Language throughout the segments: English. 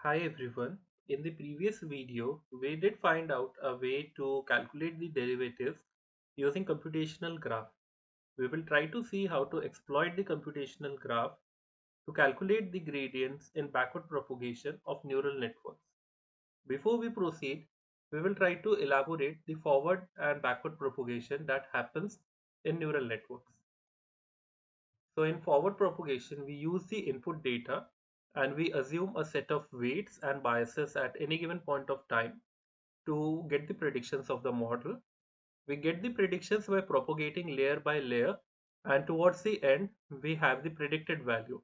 Hi everyone. In the previous video, we did find out a way to calculate the derivatives using computational graph. We will try to see how to exploit the computational graph to calculate the gradients in backward propagation of neural networks. Before we proceed, we will try to elaborate the forward and backward propagation that happens in neural networks. So in forward propagation, we use the input data and we assume a set of weights and biases at any given point of time to get the predictions of the model. We get the predictions by propagating layer by layer, and towards the end, we have the predicted value.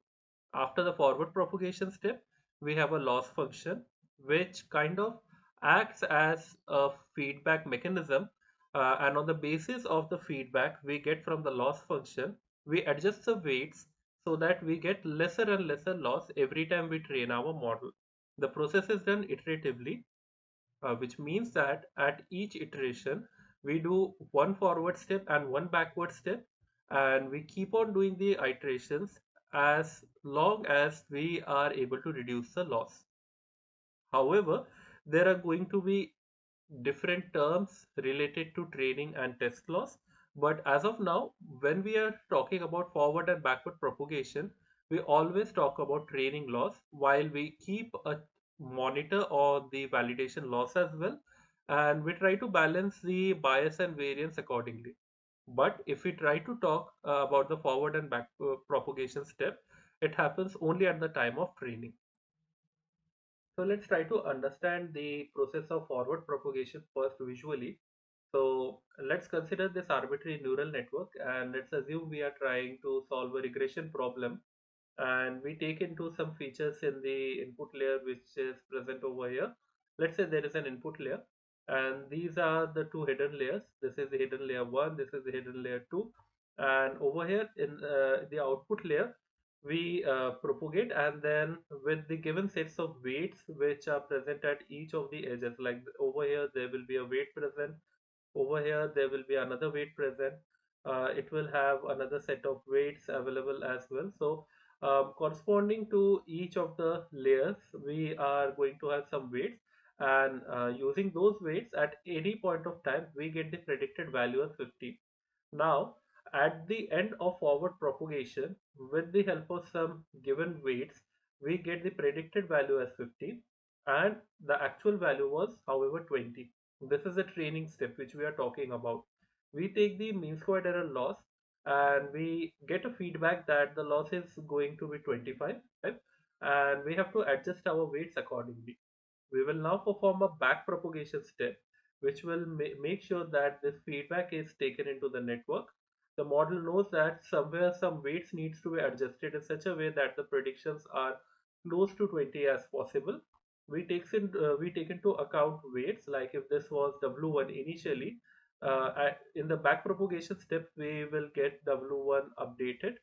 After the forward propagation step, we have a loss function which kind of acts as a feedback mechanism, and on the basis of the feedback we get from the loss function, we adjust the weights so that we get lesser and lesser loss every time we train our model. The process is done iteratively, which means that at each iteration we do one forward step and one backward step, and we keep on doing the iterations as long as we are able to reduce the loss. However, there are going to be different terms related to training and test loss, but as of now, when we are talking about forward and backward propagation, we always talk about training loss while we keep a monitor on the validation loss as well, and we try to balance the bias and variance accordingly. But if we try to talk about the forward and back propagation step, it happens only at the time of training. So let's try to understand the process of forward propagation first visually. So let's consider this arbitrary neural network and let's assume we are trying to solve a regression problem, and we take into some features in the input layer which is present over here. Let's say there is an input layer and these are the two hidden layers. This is the hidden layer 1, this is the hidden layer 2, and over here in the output layer we propagate, and then with the given sets of weights which are present at each of the edges, like over here there will be a weight present, over here there will be another weight present, it will have another set of weights available as well. So corresponding to each of the layers we are going to have some weights, and using those weights at any point of time we get the predicted value as 50. Now at the end of forward propagation, with the help of some given weights, we get the predicted value as 50, and the actual value was however 20. This is the training step which we are talking about. We take the mean squared error loss and we get a feedback that the loss is going to be 25, right? And we have to adjust our weights accordingly. We will now perform a back propagation step which will make sure that this feedback is taken into the network. The model knows that somewhere some weights needs to be adjusted in such a way that the predictions are close to 20 as possible. We take into account weights, like if this was W1 initially, in the back propagation step we will get W1 updated,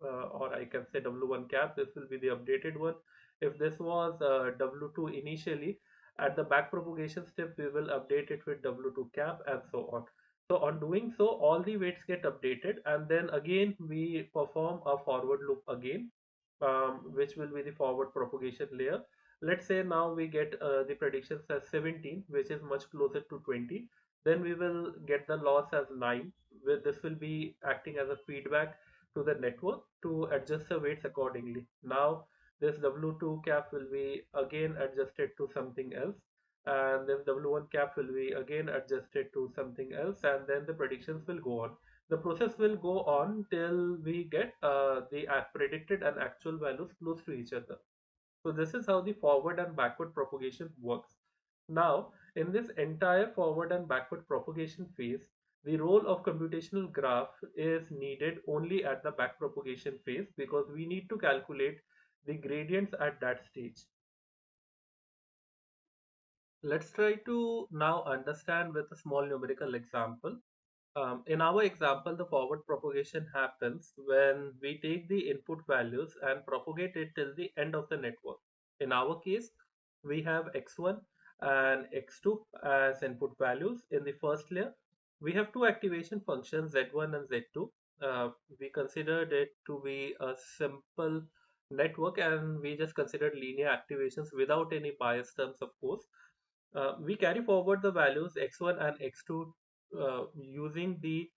or I can say W1 cap, this will be the updated one. If this was W2 initially, at the back propagation step we will update it with W2 cap and so on. So on doing so, all the weights get updated, and then again we perform a forward loop again, which will be the forward propagation layer. Let's say now we get the predictions as 17, which is much closer to 20. Then we will get the loss as 9, where this will be acting as a feedback to the network to adjust the weights accordingly. Now this W2 cap will be again adjusted to something else, and this W1 cap will be again adjusted to something else, and then the predictions will go on. The process will go on till we get the predicted and actual values close to each other. So this is how the forward and backward propagation works. Now, in this entire forward and backward propagation phase, the role of computational graph is needed only at the back propagation phase, because we need to calculate the gradients at that stage. Let's try to now understand with a small numerical example. In our example, the forward propagation happens when we take the input values and propagate it till the end of the network. In our case, we have x1 and x2 as input values in the first layer. We have two activation functions z1 and z2. We considered it to be a simple network and we just considered linear activations without any bias terms, of course, we carry forward the values x1 and x2 using the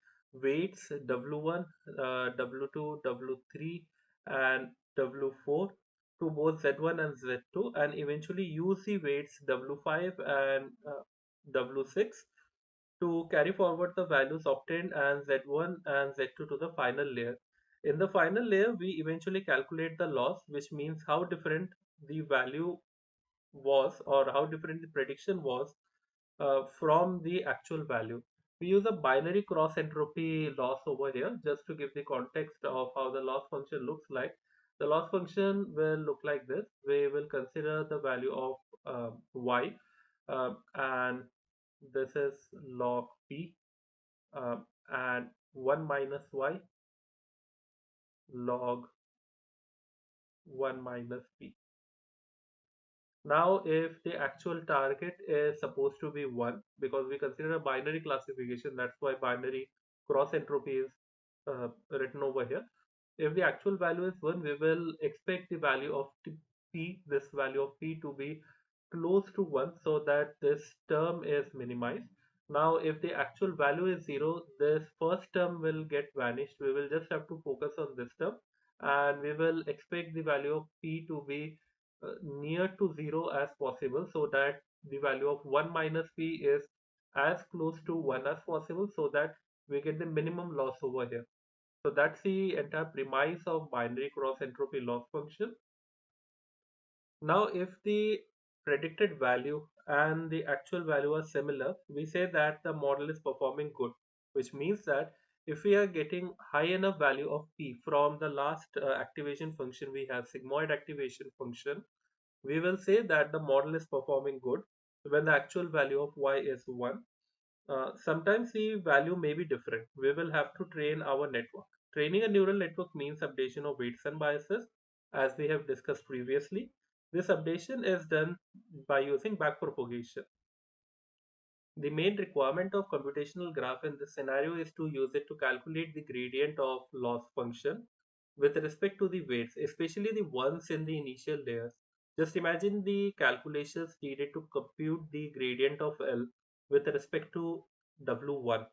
weights w1, w2, w3, and w4 to both z1 and z2, and eventually use the weights w5 and w6 to carry forward the values obtained and z1 and z2 to the final layer. In the final layer, we eventually calculate the loss, which means how different the value was or how different the prediction was from the actual value. We use a binary cross entropy loss over here just to give the context of how the loss function looks like. The loss function will look like this. We will consider the value of y, and this is log p, and 1 minus y log 1 minus p. Now, if the actual target is supposed to be 1, because we consider a binary classification, that's why binary cross entropy is written over here. If the actual value is 1, we will expect the value of p, this value of p, to be close to 1 so that this term is minimized. Now, if the actual value is 0, this first term will get vanished. We will just have to focus on this term and we will expect the value of p to be near to 0 as possible so that the value of 1 minus p is as close to 1 as possible so that we get the minimum loss over here. So that's the entire premise of binary cross entropy loss function. Now, if the predicted value and the actual value are similar, we say that the model is performing good, which means that if we are getting high enough value of p from the last activation function we have, sigmoid activation function, we will say that the model is performing good when the actual value of y is 1. Sometimes the value may be different. We will have to train our network. Training a neural network means updation of weights and biases, as we have discussed previously. This updation is done by using backpropagation. The main requirement of computational graph in this scenario is to use it to calculate the gradient of loss function with respect to the weights, especially the ones in the initial layers. Just imagine the calculations needed to compute the gradient of L with respect to W1.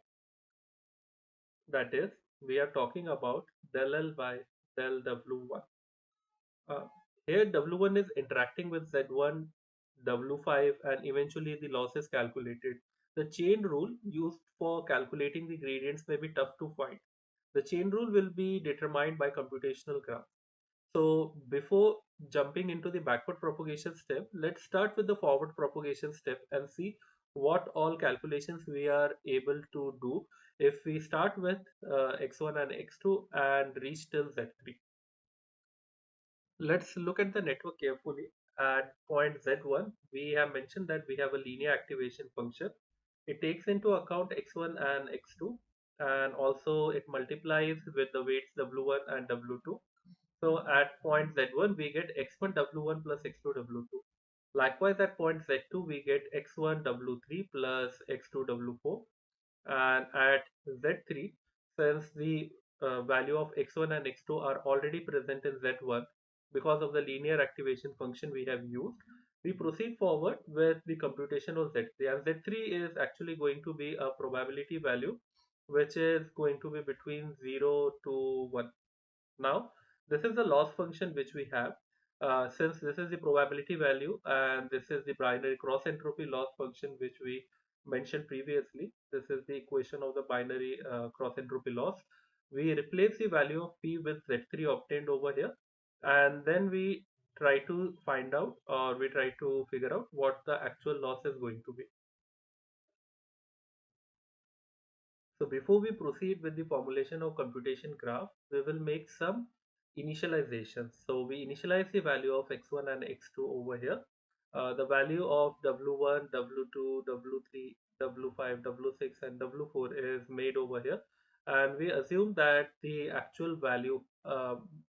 That is, we are talking about del L by del W1. Uh, Here W1 is interacting with Z1, W5, and eventually the loss is calculated. The chain rule used for calculating the gradients may be tough to find. The chain rule will be determined by computational graph. So before jumping into the backward propagation step, let's start with the forward propagation step and see what all calculations we are able to do if we start with x1 and x2 and reach till z3. Let's look at the network carefully. At point Z1, we have mentioned that we have a linear activation function. It takes into account x1 and x2, and also it multiplies with the weights W1 and W2. So at point Z1, we get x1 W1 plus x2 W2. Likewise, at point Z2, we get x1 W3 plus x2 W4. And at Z3, since the value of x1 and x2 are already present in Z1 because of the linear activation function we have used, we proceed forward with the computation of Z3. And Z3 is actually going to be a probability value which is going to be between 0 to 1. Now, this is the loss function which we have. Since this is the probability value and this is the binary cross entropy loss function which we mentioned previously, this is the equation of the binary cross entropy loss. We replace the value of p with z3 obtained over here, and then we try to find out or we try to figure out what the actual loss is going to be. So before we proceed with the formulation of computation graph, we will make some initializations. So we initialize the value of x1 and x2 over here. The value of w1, w2, w3, w5, w6 and w4 is made over here. And we assume that the actual value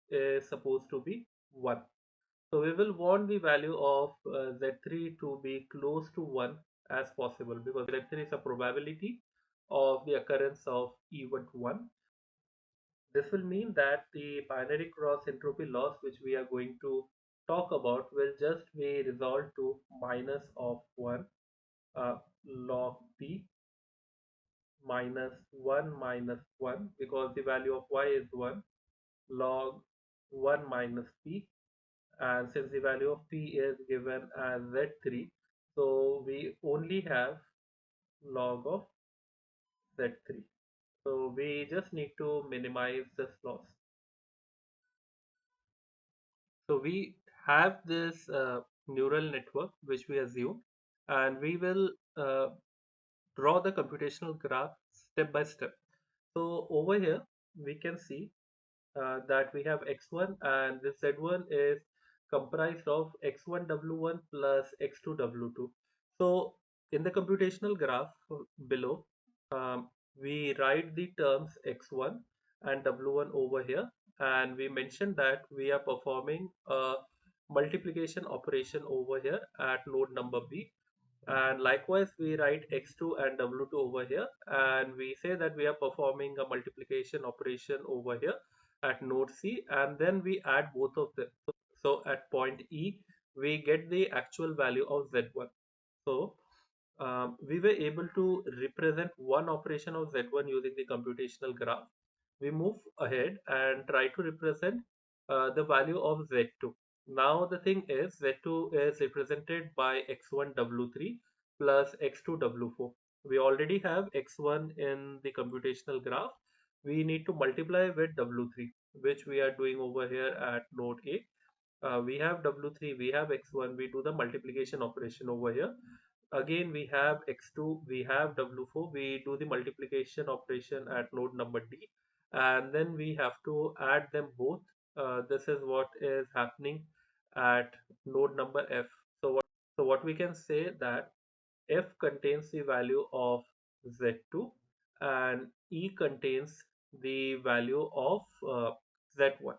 is supposed to be 1. So we will want the value of Z3 to be close to 1 as possible because Z3 is a probability of the occurrence of event 1. This will mean that the binary cross entropy loss which we are going to talk about will just be resolved to minus of 1 log p minus 1 minus 1, because the value of y is 1, log 1 minus p, and since the value of p is given as z3, so we only have log of z3. So we just need to minimize this loss. So we have this neural network which we assume, and we will draw the computational graph step by step. So over here we can see that we have x1, and this z1 is comprised of x1 w1 plus x2 w2. So in the computational graph below, we write the terms x1 and w1 over here, and we mentioned that we are performing a multiplication operation over here at node number b, and likewise we write x2 and w2 over here, and we say that we are performing a multiplication operation over here at node c, and then we add both of them. So at point e we get the actual value of z1. So we were able to represent one operation of z1 using the computational graph. We move ahead and try to represent the value of z2. Now the thing is, z2 is represented by x1 w3 plus x2 w4. We already have x1 in the computational graph. We need to multiply with w3, which we are doing over here at node a. We have w3, we have x1, we do the multiplication operation over here. Again we have x2, we have w4, we do the multiplication operation at node number d, and then we have to add them both. This is what is happening at node number f. So what we can say that f contains the value of z2 and e contains the value of z1.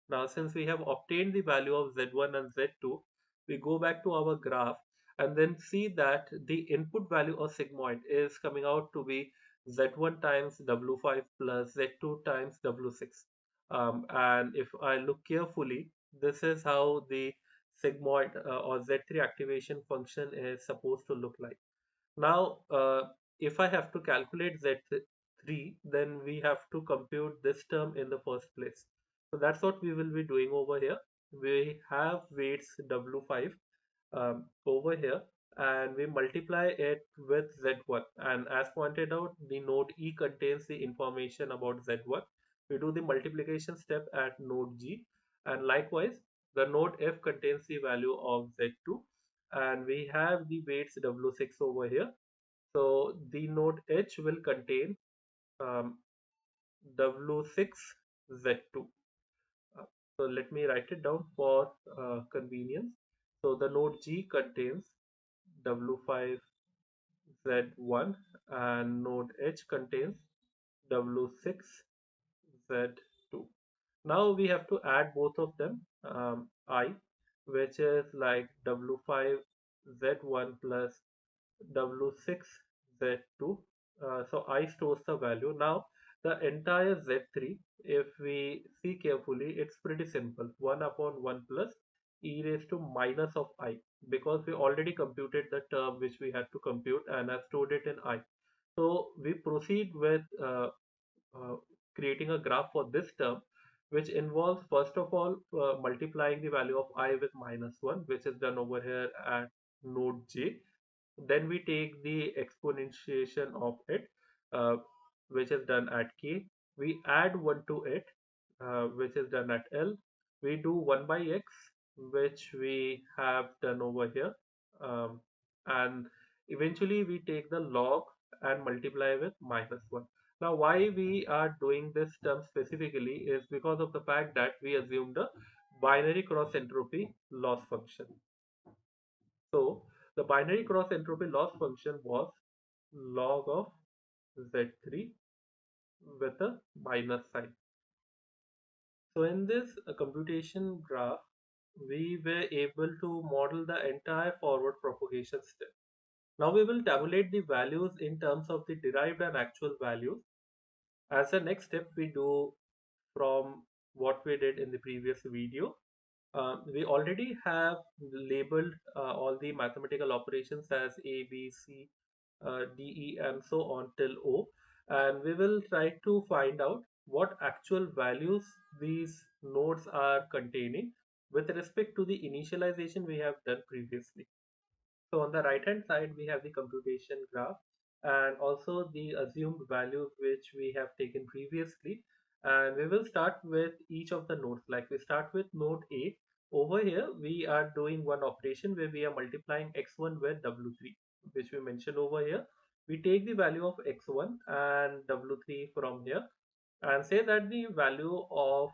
Now, since we have obtained the value of z1 and z2, we go back to our graph and then see that the input value of sigmoid is coming out to be z1 times w5 plus z2 times w6. And if I look carefully, this is how the sigmoid or z3 activation function is supposed to look like. Now, if I have to calculate Z3, then we have to compute this term in the first place. So that's what we will be doing over here. We have weights W5 over here, and we multiply it with Z1. And as pointed out, the node E contains the information about Z1. We do the multiplication step at node G, and likewise, the node F contains the value of Z2, and we have the weights W6 over here. So the node H will contain um, W6Z2. Uh, so let me write it down for convenience. So the node G contains W5Z1, and node H contains W6Z2. Now we have to add both of them, I, which is like W5Z1 plus W6Z2. So I stores the value. Now the entire Z3, if we see carefully, it's pretty simple. 1 upon 1 plus e raised to minus of I, because we already computed the term which we had to compute and have stored it in I. So we proceed with uh, creating a graph for this term, which involves first of all multiplying the value of I with minus 1, which is done over here at node J. Then we take the exponentiation of it, uh, which is done at k. We add 1 to it, which is done at l. We do 1 by x, which we have done over here, um, and eventually we take the log and multiply with minus 1. Now why we are doing this term specifically is because of the fact that we assumed a binary cross entropy loss function. So the binary cross entropy loss function was log of Z3 with a minus sign. So in this computation graph, we were able to model the entire forward propagation step. Now we will tabulate the values in terms of the derived and actual values. As a next step, we do from what we did in the previous video. We already have labeled all the mathematical operations as A, B, C, D, E, and so on till O. And we will try to find out what actual values these nodes are containing with respect to the initialization we have done previously. So on the right hand side, we have the computation graph and also the assumed values which we have taken previously. And we will start with each of the nodes. Like we start with node A. Over here, we are doing one operation where we are multiplying x1 with w3, which we mentioned over here. We take the value of x1 and w3 from here and say that the value of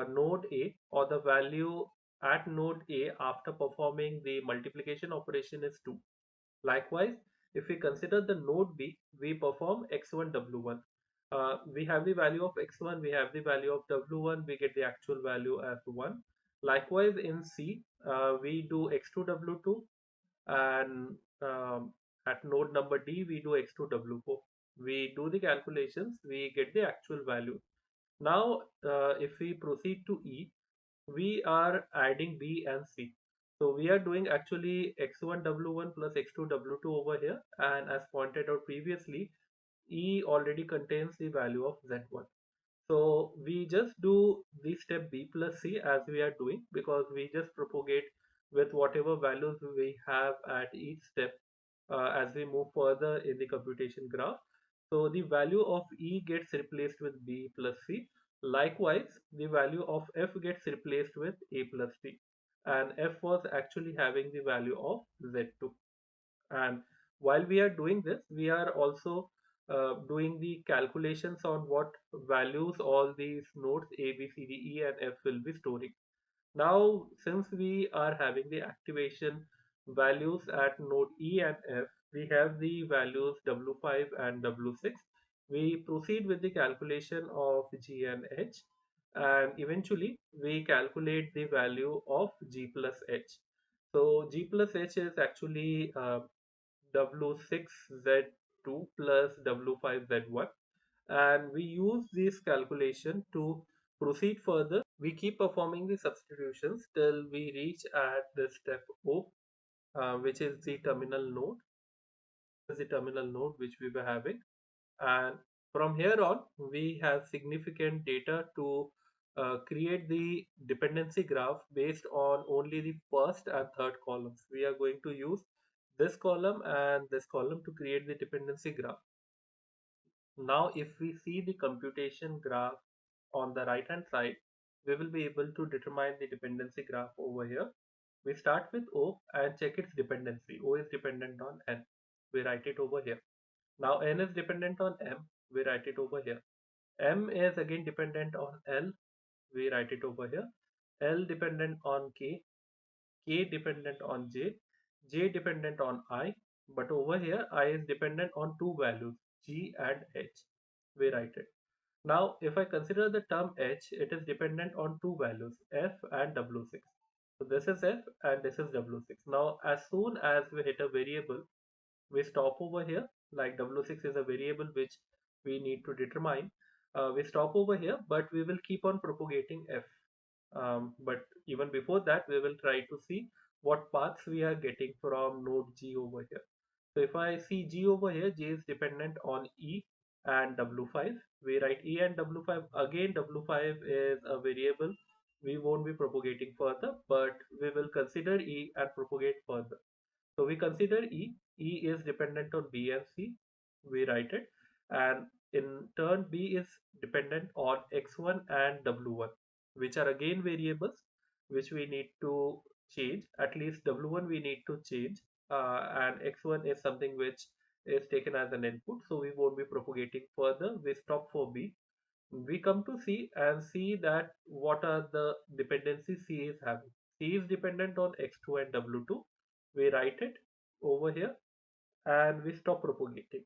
node A or the value at node A after performing the multiplication operation is 2. Likewise, if we consider the node B, we perform x1 w1. We have the value of x1, we have the value of w1, we get the actual value as 1. Likewise, in C, we do x2 w2 and at node number D, we do x2 w4. We do the calculations, we get the actual value. Now, if we proceed to E, we are adding B and C. So we are doing actually x1 w1 plus x2 w2 over here, and as pointed out previously, E already contains the value of z1. So we just do the step B plus C as we are doing, because we just propagate with whatever values we have at each step as we move further in the computation graph. So the value of E gets replaced with B plus C. Likewise, the value of F gets replaced with A plus C. And F was actually having the value of Z2. And while we are doing this, we are also doing the calculations on what values all these nodes A, B, C, D, E, and F will be storing. Now, since we are having the activation values at node E and F, we have the values W5 and W6. We proceed with the calculation of G and H, and eventually we calculate the value of G plus H. So G plus H is actually W6Z2 plus W5Z1, and we use this calculation to proceed further. We keep performing the substitutions till we reach at the step O, which is the terminal node. This is the terminal node which we were having, and from here on we have significant data to create the dependency graph based on only the first and third columns. We are going to use this column and this column to create the dependency graph. Now, if we see the computation graph on the right hand side, we will be able to determine the dependency graph over here. We start with O and check its dependency. O is dependent on N. We write it over here. Now N is dependent on M. We write it over here. M is again dependent on L. We write it over here. L dependent on K. K dependent on J. J dependent on I. But over here I is dependent on two values, G and H. We write it. Now, if I consider the term H, it is dependent on two values, F and W6. So this is F and this is W6. Now, as soon as we hit a variable, we stop over here. Like W6 is a variable which we need to determine. We stop over here, but we will keep on propagating F. But even before that, we will try to see what paths we are getting from node G over here. So if I see G over here, G is dependent on E and W5. We write E and W5. Again, W5 is a variable. We won't be propagating further, but we will consider E and propagate further. So we consider E. E is dependent on B and C. We write it. And in turn, B is dependent on X1 and W1, which are again variables which we need to change. At least W1 we need to change. And X1 is something which is taken as an input. So we won't be propagating further. We stop for B. We come to C and see that what are the dependencies C is having. C is dependent on X2 and W2. We write it over here and we stop propagating.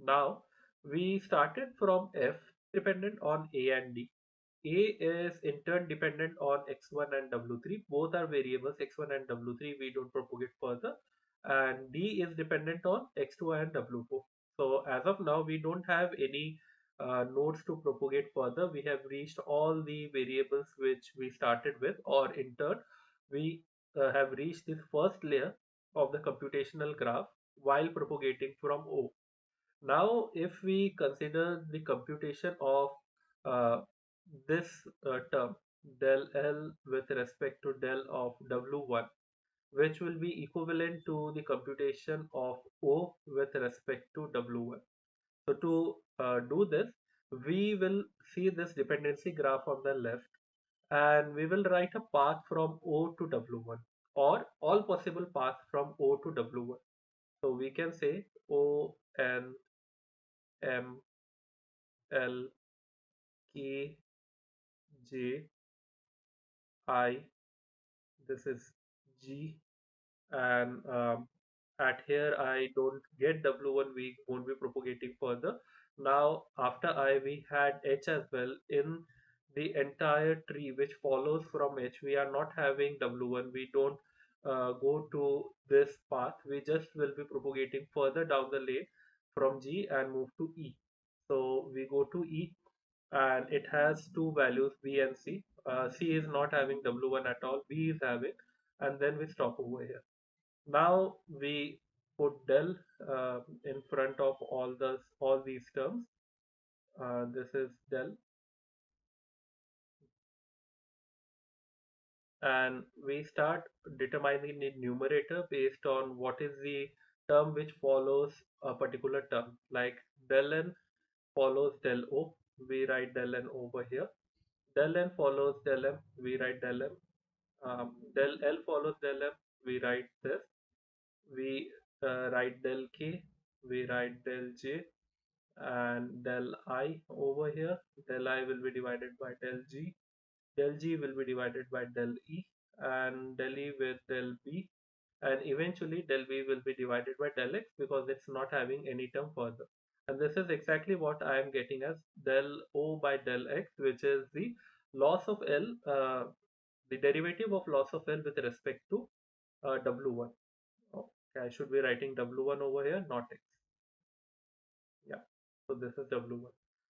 Now we started from F dependent on A and D. A is in turn dependent on X1 and W3. Both are variables, X1 and W3. We don't propagate further. And D is dependent on X2 and W4. So as of now, we don't have any nodes to propagate further. We have reached all the variables which we started with, or in turn, we have reached this first layer of the computational graph while propagating from O. Now, if we consider the computation of uh, this term del L with respect to del of W1, which will be equivalent to the computation of O with respect to W1. So to do this, we will see this dependency graph on the left, and we will write a path from O to W1, or all possible paths from O to W1. So we can say O, N, M, L, K, J, I, this is G, and at here I don't get W1, we won't be propagating further. Now after I, we had H as well. In the entire tree which follows from H, we are not having W1, we don't go to this path, we just will be propagating further down the lane from G and move to E. So we go to E, and it has two values, B and C. C is not having W1 at all, B is having, and then we stop over here. Now we put del in front of all these terms. This is del, and we start determining the numerator based on what is the term which follows a particular term. Like del n follows del o, we write del n over here. Del n follows del m, we write del m. Del L follows del M, we write this. We write del K, we write del J, and del I over here. Del I will be divided by del G. Del G will be divided by del E, and del E with del B, and eventually del B will be divided by del X because it's not having any term further. And this is exactly what I am getting as del O by del X, which is the loss of L, the derivative of loss of L with respect to W1. Okay, I should be writing W1 over here, not X. Yeah. So this is W1.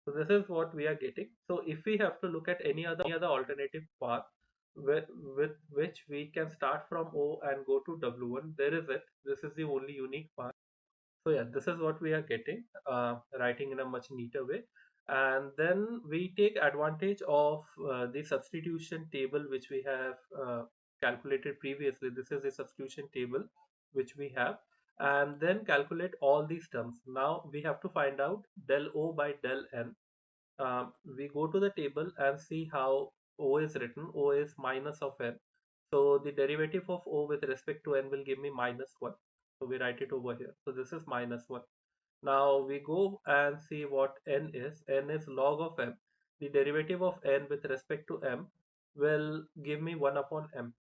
So this is what we are getting. So if we have to look at any other alternative path with which we can start from O and go to W1, there is it. This is the only unique path. So yeah, this is what we are getting, writing in a much neater way. And then we take advantage of the substitution table which we have calculated previously. This is the substitution table which we have, and then calculate all these terms. Now we have to find out del O by del N. We go to the table and see how O is written. O is minus of N. So the derivative of O with respect to N will give me -1. So we write it over here. So this is -1. Now we go and see what N is. N is log of M. The derivative of N with respect to M will give me 1 upon M.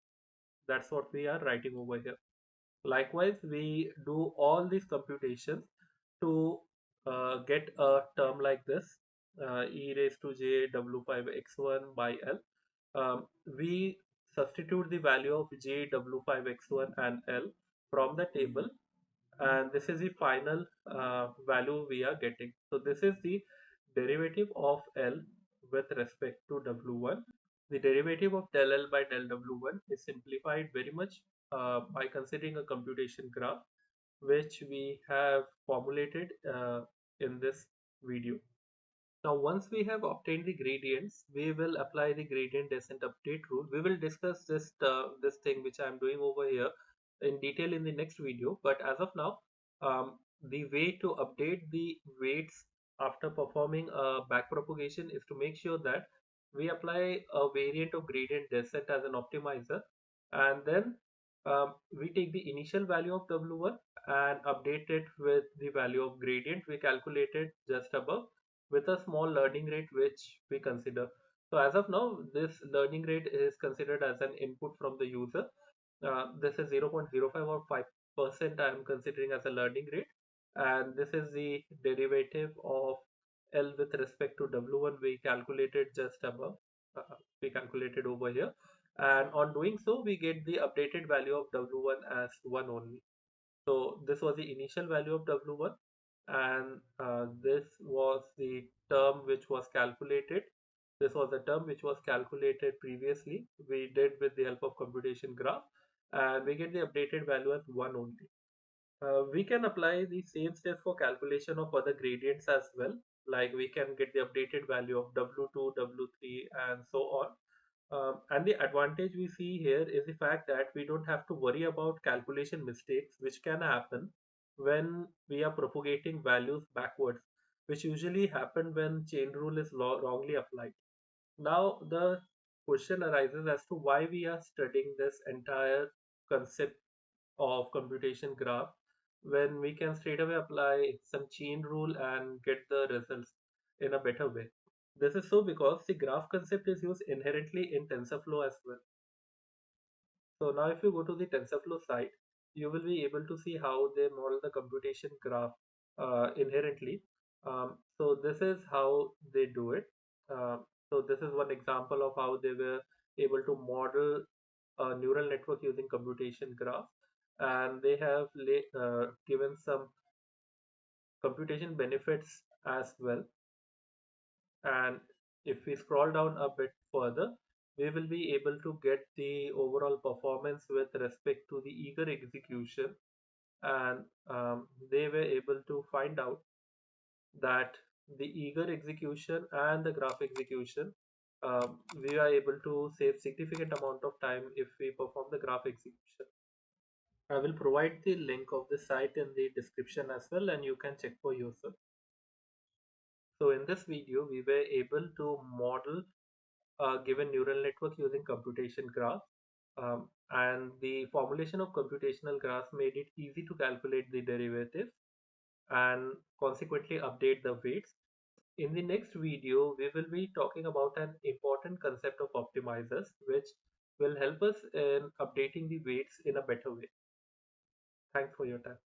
That's what we are writing over here. Likewise, we do all these computations to get a term like this, e raised to j w5x1 by L. We substitute the value of j w5x1 and L from the table, and this is the final value we are getting. So this is the derivative of L with respect to W1. The derivative of del L by del W1 is simplified very much by considering a computation graph, which we have formulated in this video. Now, once we have obtained the gradients, we will apply the gradient descent update rule. We will discuss this thing which I am doing over here in detail in the next video. But as of now, the way to update the weights after performing a backpropagation is to make sure that we apply a variant of gradient descent as an optimizer, and then we take the initial value of W1 and update it with the value of gradient we calculated just above, with a small learning rate which we consider. So as of now, this learning rate is considered as an input from the user. This is 0.05 or 5% I am considering as a learning rate, and this is the derivative of L with respect to W1 we calculated just above. We calculated over here, and on doing so we get the updated value of W1 as 1 only. So this was the initial value of W1, and this was the term which was calculated. This was the term which was calculated previously. We did with the help of computation graph, and we get the updated value as 1 only. We can apply the same steps for calculation of other gradients as well. Like we can get the updated value of W2, W3, and so on. And the advantage we see here is the fact that we don't have to worry about calculation mistakes, which can happen when we are propagating values backwards, which usually happen when chain rule is wrongly applied. Now, the question arises as to why we are studying this entire concept of computation graph when we can straight away apply some chain rule and get the results in a better way. This is so because the graph concept is used inherently in TensorFlow as well. So now if you go to the TensorFlow site, you will be able to see how they model the computation graph inherently. So this is how they do it. So this is one example of how they were able to model a neural network using computation graph, and they have given some computation benefits as well. And if we scroll down a bit further, we will be able to get the overall performance with respect to the eager execution. And they were able to find out that the eager execution and the graph execution, we are able to save significant amount of time if we perform the graph execution. I will provide the link of the site in the description as well, and you can check for yourself. So in this video, we were able to model a given neural network using computation graph. And the formulation of computational graphs made it easy to calculate the derivatives and consequently update the weights. In the next video, we will be talking about an important concept of optimizers, which will help us in updating the weights in a better way. Thanks for your time.